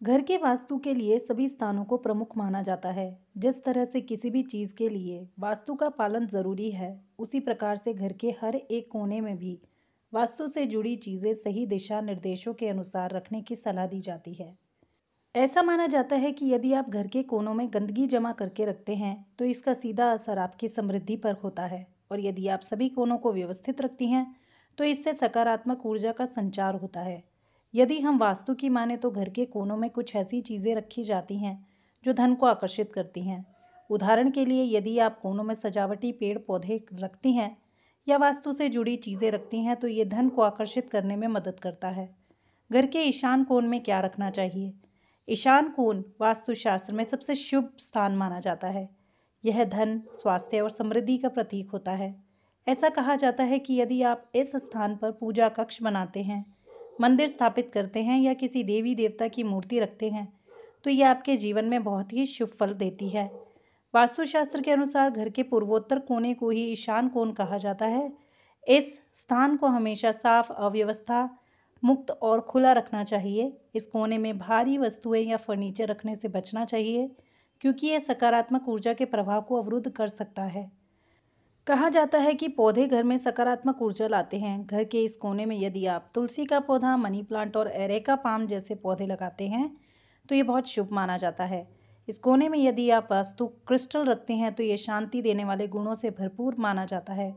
घर के वास्तु के लिए सभी स्थानों को प्रमुख माना जाता है। जिस तरह से किसी भी चीज़ के लिए वास्तु का पालन ज़रूरी है, उसी प्रकार से घर के हर एक कोने में भी वास्तु से जुड़ी चीज़ें सही दिशा निर्देशों के अनुसार रखने की सलाह दी जाती है। ऐसा माना जाता है कि यदि आप घर के कोनों में गंदगी जमा करके रखते हैं, तो इसका सीधा असर आपकी समृद्धि पर होता है। और यदि आप सभी कोनों को व्यवस्थित रखती हैं, तो इससे सकारात्मक ऊर्जा का संचार होता है। यदि हम वास्तु की माने तो घर के कोनों में कुछ ऐसी चीज़ें रखी जाती हैं जो धन को आकर्षित करती हैं। उदाहरण के लिए, यदि आप कोनों में सजावटी पेड़ पौधे रखती हैं या वास्तु से जुड़ी चीज़ें रखती हैं, तो ये धन को आकर्षित करने में मदद करता है। घर के ईशान कोण में क्या रखना चाहिए? ईशान कोण वास्तुशास्त्र में सबसे शुभ स्थान माना जाता है। यह धन, स्वास्थ्य और समृद्धि का प्रतीक होता है। ऐसा कहा जाता है कि यदि आप इस स्थान पर पूजा कक्ष बनाते हैं, मंदिर स्थापित करते हैं या किसी देवी देवता की मूर्ति रखते हैं, तो यह आपके जीवन में बहुत ही शुभ फल देती है। वास्तुशास्त्र के अनुसार घर के पूर्वोत्तर कोने को ही ईशान कोण कहा जाता है। इस स्थान को हमेशा साफ, अव्यवस्था मुक्त और खुला रखना चाहिए। इस कोने में भारी वस्तुएं या फर्नीचर रखने से बचना चाहिए, क्योंकि यह सकारात्मक ऊर्जा के प्रभाव को अवरुद्ध कर सकता है। कहा जाता है कि पौधे घर में सकारात्मक ऊर्जा लाते हैं। घर के इस कोने में यदि आप तुलसी का पौधा, मनी प्लांट और एरेका पाम जैसे पौधे लगाते हैं, तो ये बहुत शुभ माना जाता है। इस कोने में यदि आप वास्तु क्रिस्टल रखते हैं, तो ये शांति देने वाले गुणों से भरपूर माना जाता है।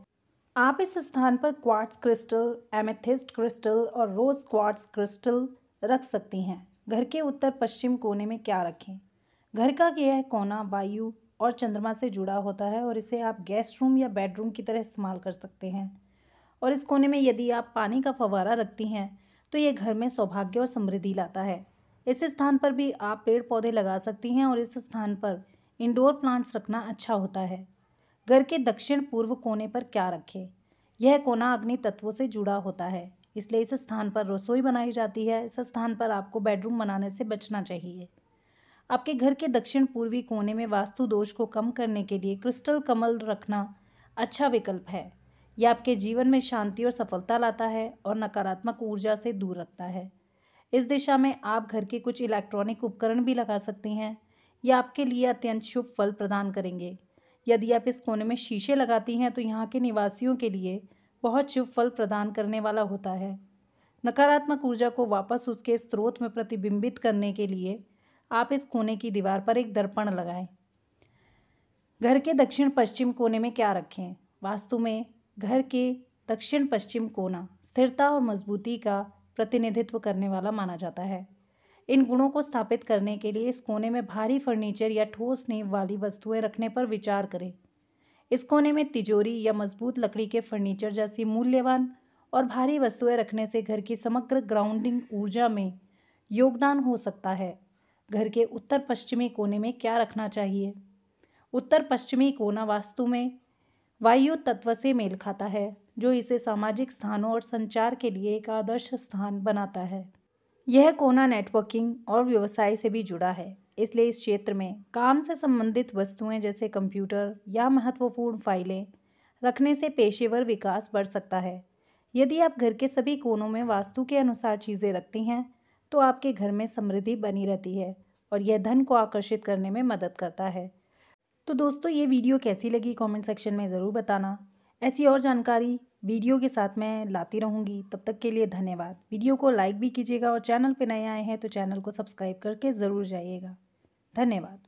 आप इस स्थान पर क्वार्ट्ज क्रिस्टल, एमेथिस्ट क्रिस्टल और रोज क्वार्ट्ज क्रिस्टल रख सकती हैं। घर के उत्तर पश्चिम कोने में क्या रखें? घर का यह कोना वायु और चंद्रमा से जुड़ा होता है और इसे आप गेस्ट रूम या बेडरूम की तरह इस्तेमाल कर सकते हैं। और इस कोने में यदि आप पानी का फव्वारा रखती हैं, तो ये घर में सौभाग्य और समृद्धि लाता है। इस स्थान पर भी आप पेड़ पौधे लगा सकती हैं और इस स्थान पर इंडोर प्लांट्स रखना अच्छा होता है। घर के दक्षिण पूर्व कोने पर क्या रखें? यह कोना अग्नि तत्वों से जुड़ा होता है, इसलिए इस स्थान पर रसोई बनाई जाती है। इस स्थान पर आपको बेडरूम बनाने से बचना चाहिए। आपके घर के दक्षिण पूर्वी कोने में वास्तु दोष को कम करने के लिए क्रिस्टल कमल रखना अच्छा विकल्प है। यह आपके जीवन में शांति और सफलता लाता है और नकारात्मक ऊर्जा से दूर रखता है। इस दिशा में आप घर के कुछ इलेक्ट्रॉनिक उपकरण भी लगा सकती हैं। यह आपके लिए अत्यंत शुभ फल प्रदान करेंगे। यदि आप इस कोने में शीशे लगाती हैं, तो यहाँ के निवासियों के लिए बहुत शुभ फल प्रदान करने वाला होता है। नकारात्मक ऊर्जा को वापस उसके स्रोत में प्रतिबिंबित करने के लिए आप इस कोने की दीवार पर एक दर्पण लगाएं। घर के दक्षिण पश्चिम कोने में क्या रखें? वास्तु में घर के दक्षिण पश्चिम कोना स्थिरता और मजबूती का प्रतिनिधित्व करने वाला माना जाता है। इन गुणों को स्थापित करने के लिए इस कोने में भारी फर्नीचर या ठोस नींव वाली वस्तुएं रखने पर विचार करें। इस कोने में तिजोरी या मजबूत लकड़ी के फर्नीचर जैसी मूल्यवान और भारी वस्तुएं रखने से घर की समग्र ग्राउंडिंग ऊर्जा में योगदान हो सकता है। घर के उत्तर पश्चिमी कोने में क्या रखना चाहिए? उत्तर पश्चिमी कोना वास्तु में वायु तत्व से मेल खाता है, जो इसे सामाजिक स्थानों और संचार के लिए एक आदर्श स्थान बनाता है। यह कोना नेटवर्किंग और व्यवसाय से भी जुड़ा है, इसलिए इस क्षेत्र में काम से संबंधित वस्तुएं जैसे कंप्यूटर या महत्वपूर्ण फाइलें रखने से पेशेवर विकास बढ़ सकता है। यदि आप घर के सभी कोनों में वास्तु के अनुसार चीज़ें रखती हैं, तो आपके घर में समृद्धि बनी रहती है और यह धन को आकर्षित करने में मदद करता है। तो दोस्तों, ये वीडियो कैसी लगी कमेंट सेक्शन में ज़रूर बताना। ऐसी और जानकारी वीडियो के साथ मैं लाती रहूँगी। तब तक के लिए धन्यवाद। वीडियो को लाइक भी कीजिएगा और चैनल पर नए आए हैं तो चैनल को सब्सक्राइब करके ज़रूर जाइएगा। धन्यवाद।